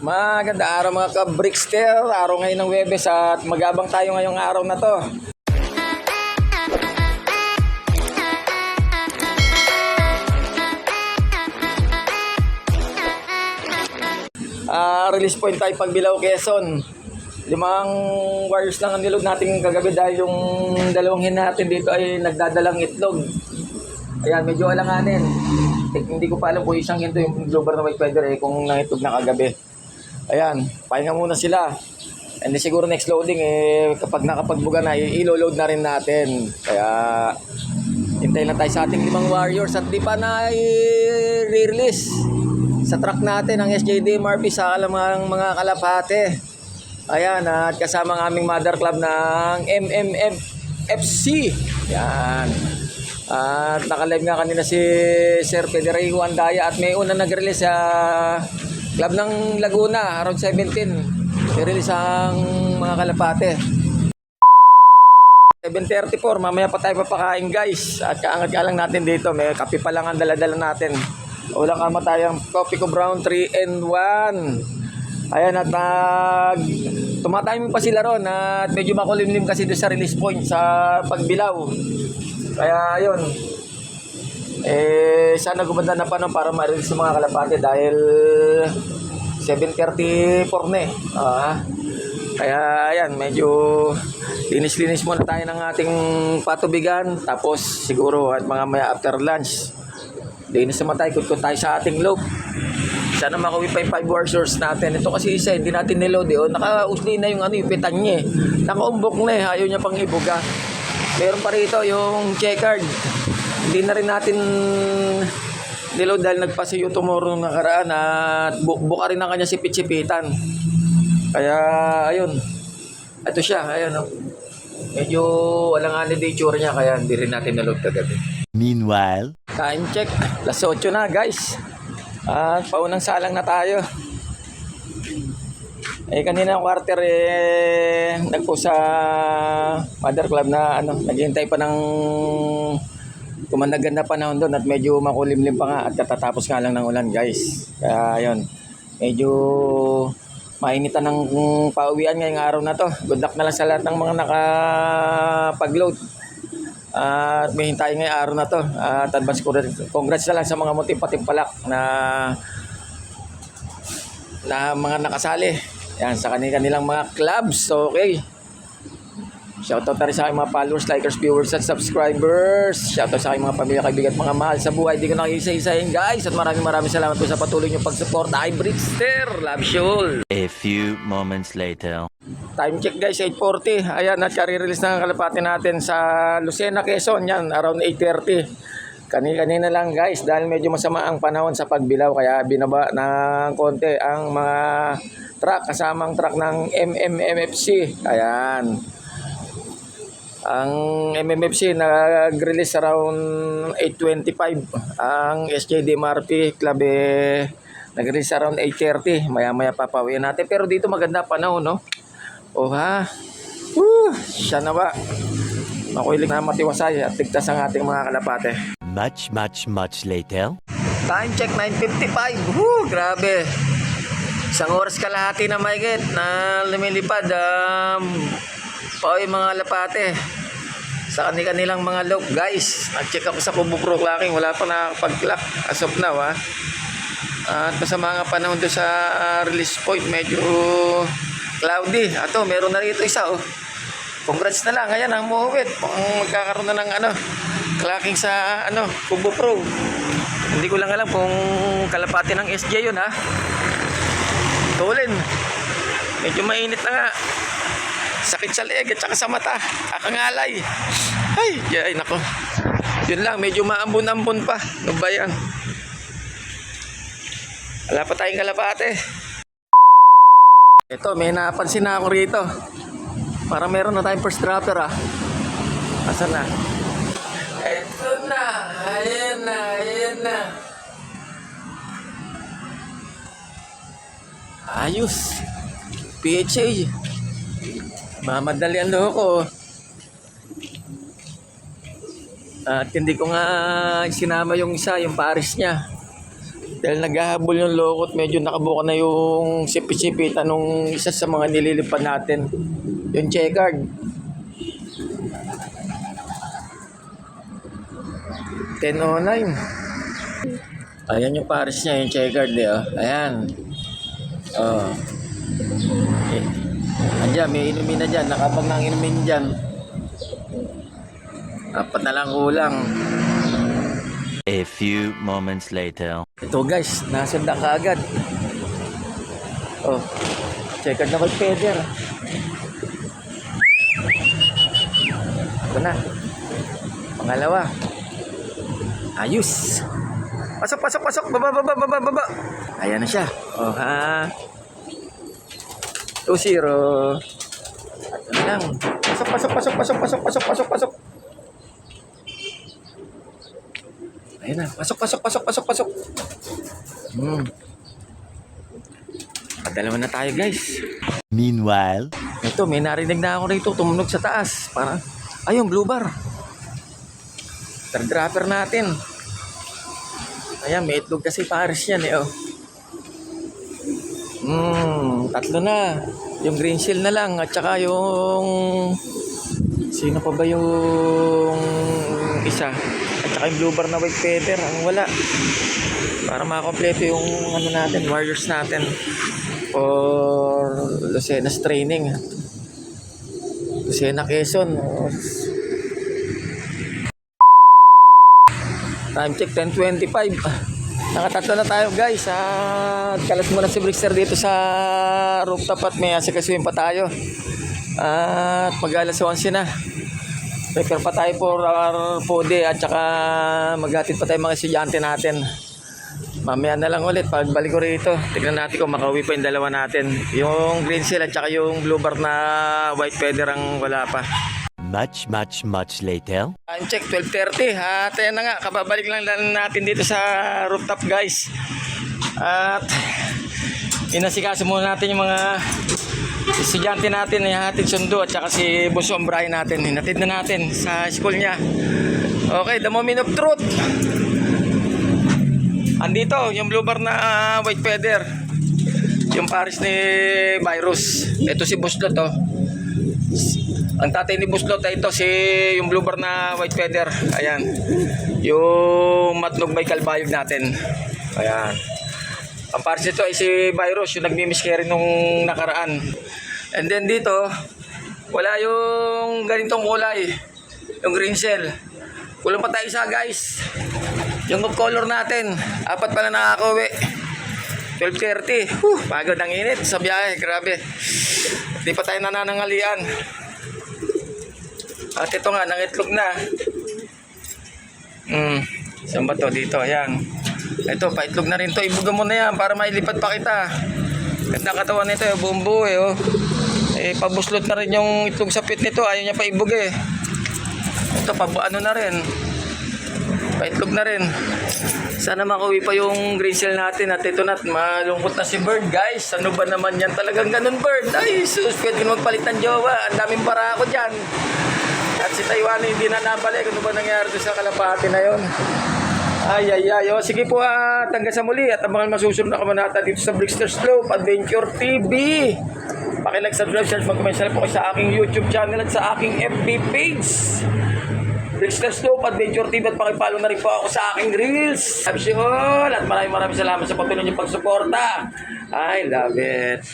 Maganda araw mga ka-Brickster. Araw ngayon ng Webes at magabang tayo ngayong araw na to. Release point tayo Pagbilao, Quezon. 5 wires lang ang niload natin kagabi dahil yung dalawang hen natin dito ay nagdadalang itlog. Ayan, medyo alanganin. Hindi ko pa alam kung isang hinto yung Global na white feather kung nangitlog na kagabi. Ayan, pahinga muna sila. And then siguro next loading kapag nakapagbuga na, ilo-load na rin natin. Kaya hintayin lang tayo sa ating 5 warriors at di pa na i-release sa truck natin ang SJD MRP sa kalamang mga kalapate. Ayan, at kasama ang aming mother club ng MMFFC. Yan. At nakalive nga kanina si Sir Federico Andaya at may una nag-release sa club ng Laguna, around 17. I-release ang mga kalapate. 7:34, mamaya pa tayo papakain guys. At kaangat ka lang natin dito, may kape pa lang ang daladala natin. Walang kamatayang Coffee Co Brown 3-in-1. Ayan, at tumatiming pa sila ron at medyo makulimlim kasi doon sa release point sa Pagbilao. Kaya ayun, sana gumanda na pa no, para ma-release yung mga kalapate dahil 7:34 na kaya ayan, medyo linis-linis muna tayo ng ating patubigan. Tapos siguro at mga maya after lunch, linis naman tayo, kut tayo sa ating loop. Sana makuwi pa yung 5 warriors natin. Ito kasi isa, hindi natin niload naka-usli na yung yung pitan niya nakaumbok na ayaw niya pang ibuga. Meron pa rito yung checkered, hindi na rin natin niload dahil nagpasiyo tomorrow nung nakaraan at buka rin ang kanya sipit-sipitan. Kaya ayun, ito siya, ayun medyo alanganin din itsura niya kaya hindi rin natin niload kagabi. Meanwhile, time check, alas 8 na guys. At paunang salang na tayo. Kanina quarter nagpo sa mother club na naghihintay pa ng kumandagan na panahon doon at medyo makulimlim pa nga at katatapos nga lang ng ulan guys. Kaya ayun, medyo mainitan ng pauwian ngayong araw na to. Good luck na lang sa lahat ng mga nakapag-load. At may hintayin ngayong araw na to. At advance congrats na lang sa mga motimpalak na mga nakasali. Yan, sa kanilang mga clubs. Okay. Shoutout na rin sa aking mga followers, likers, viewers at subscribers. Shoutout sa aking mga pamilya, kaibigan at mga mahal sa buhay. Di ko nakikisa-isahin guys. At maraming salamat po sa patuloy nyo pag-support. I'm Brickster. Love you all. a few moments later. Time check guys, 8:40. Ayan, at kare-release na ang kalapate natin sa Lucena, Quezon. Yan, around 8:30. Kanina lang guys, dahil medyo masama ang panahon sa Pagbilao. Kaya binaba ng konti ang mga truck, kasamang truck ng MMFFC. Ayan. Ang MMFC nag-release around 8:25. Ang SJD MRP Club nag-release around 8:30. Maya-maya papawiin natin. Pero dito maganda panahon, no? Siya na ba? Makuilig na matiwasay at tigtas ang ating mga kalapate. Much later. Time check 9:55. Grabe. Isang oras kalahati na mahigit na lumilipad pa yung mga kalapate sa kanilang mga loop guys. Nag-check ako sa Kubo Pro Clocking, wala pa nakakapag-clock as of now At masama nga panahon doon sa release point, medyo cloudy. Ato, meron na rito isa Congrats na lang. Ayan ang muwit. Magkakaroon na ng clocking sa Kubo Pro. Hindi ko lang alam kung kalapati ng SJ yun Tulin. Medyo mainit na nga. Sakit sa leeg at saka sa mata. Kakangalay. Ay nako. Yun lang, medyo maambon-ambon pa. Ano ba yan? Wala pa tayong kalapate. Ito, may napansin na ako rito. Parang meron na tayong first dropper Asan na? Ito na. Ayan na. Ayos. PHA. Mamadali ang loko. At hindi ko nga sinama yung isa, yung pares niya. Dahil naghahabol yung lokot, medyo nakabuka na yung sipit-sipitan nung isa sa mga nililipad natin. Yung checkered. 10:09. Ayan yung pares niya, yung checkered. Ayan. Oh. Andiyan, may inumin na dyan. Nakapag nang inumin dyan. Apat na lang kulang. A few moments later. Ito guys, nasunda ka agad. Oh, checkered na kay Peder. Ito na. Pangalawa. Ayos. Pasok, pasok, pasok. Baba, baba, baba, baba. Ayan na siya. Oh, ha. 2-0. Ito na lang. Pasok, pasok, pasok, pasok, pasok, pasok, pasok, pasok. Ayan na. Pasok, pasok, pasok, pasok, pasok. Padalawa na tayo guys. Meanwhile, Ito, may narinig na ako rito. Tumunog sa taas. Para, ayun, blue bar. Third dropper natin. Ayan, may itlog kasi pares yan eh, oh. Tatlo na. Yung green seal na lang. At saka yung... Sino pa ba yung isa? At saka yung blue bar na white feather. Ang wala. Para makakompleto yung ano natin, warriors natin. For Lucena's training. Lucena Quezon. Time check 10:25. Nakatatlo na tayo guys. Kalas muna si Brickster dito sa rooftop at may asikasuhin pa tayo. At mag-alas 11 na. Prepare pa tayo for our pode at saka maghatid pa tayo mga estudyante natin. Mamaya na lang ulit pagbalik ko rito. Tignan natin kung makauwi pa yung dalawa natin. Yung green seal at saka yung blue bar na white feather ang wala pa. much later. Time check 12:30. At ayan na nga, kababalik lang natin dito sa rooftop guys. At inasikaso muna natin yung mga estudyante natin na hatid sundo at saka si Bunso Brian natin. Hinatid na natin sa school niya. Okay, the moment of truth. Andito, yung blue bar na white feather. Yung pares ni Virus. Ito si Buslot, oh. Ang tatay ni Buslot ay ito, yung blue bar na white feather. Ayan. Yung matnog may kalbayog natin. Ayan. Ang pares nito ay si Virus, yung nagmi-miscarry nung nakaraan. And then dito, wala yung ganitong kulay. Yung green cell. Kulang pa tayo isa guys. Yung of color natin, apat pa na nakakauwi. 12:30. Pagod ang init sa biyahe, grabe. Di pa tayo nananangalian. At ito nga, nangitlog na. Saan ba to? Dito, ayan. Ito, paitlog na rin to. Ibuga mo na yan para mailipat pa kita. Ganda katawan nito, buong buo eh, oh. Pabuslot na rin yung itlog sa pit nito. Ayaw niya pa ibug eh. Ito, ano na rin. Paitlog na rin. Sana makauwi pa yung green cell natin. At ito na, malungkot na si Bird guys. Ano ba naman yan? Talagang ganun Bird. Ay sus, pwede magpalit ng jowa. Ang daming para ako dyan. At si Taiwan hindi na nabalik. Ano ba nangyari doon sa kalapati na yon? Ay. O, sige po, hanggang sa muli. At ang mga masusunod na kamanata dito sa Brickster Slope Adventure TV. Paki-like, subscribe, share, mag-comment po kayo sa aking YouTube channel at sa aking FB page. Brickster Slope Adventure TV at pakipalo na rin po ako sa aking reels. Love you all at maraming salamat sa patuloy niyong pagsuporta. I love it.